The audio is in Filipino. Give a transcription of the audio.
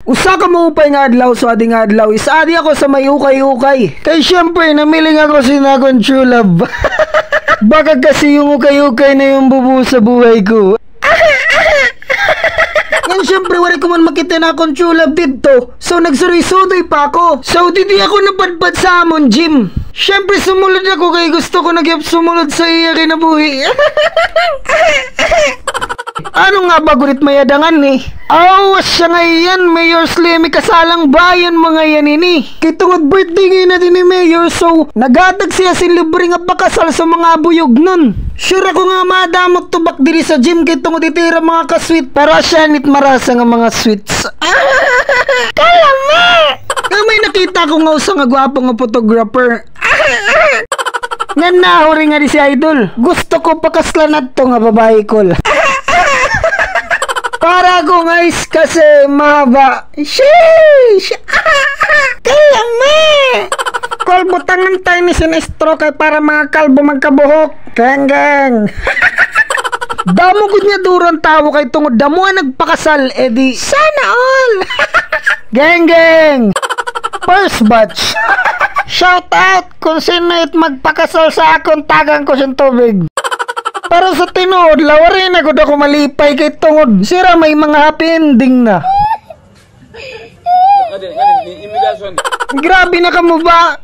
Usa ka mo upay nga adlaw so ading adlaw is adi ako sa may ukay-ukay. Kay syempre namiling ako sinakon true love. Baka kasi yung ukay-ukay na yung bubu sa buhay ko. Yan syempre wala ko man makita na akong true love dito. So nagsuri-sudoy pa ako. So didi ako napadpad sa amon gym. Syempre sumulod ako kay gusto ko nagyap sumulod sa iya kinabuhi. Ano nga ba gunit mayadangan ni? Awas siya nga yan, Mayor Slimmy kasalang bayan mga yan ini. Kitungod birthday ngayon natin ni Mayor so nagatag siya sin libre nga pakasal sa mga buyog nun. Sure ako nga madamot tubak diri sa gym kitungod itira mga kasweet para siya nit marasa nga mga sweets. Kalama! May nakita ko nga usa nga gwapo nga photographer. Nga nahuri nga di si Idol. Gusto ko pakaslan at to nga babae ko. Para ko guys kasi mahaba. Sheesh! Kalama! Kalbo tangan tayo ni sinestro kay para mga kalbo magkabuhok. Gang. Damo gud niya duran tawo kay tungod damo ang nagpakasal edi sana all. Gang. First batch. Shout out kung sino it magpakasal sa akong tagang ko siyang tubig. Para sa tinood, lawarin ako malipay kay tungod. Sira may mga happy ending na. Grabe na ka mo ba?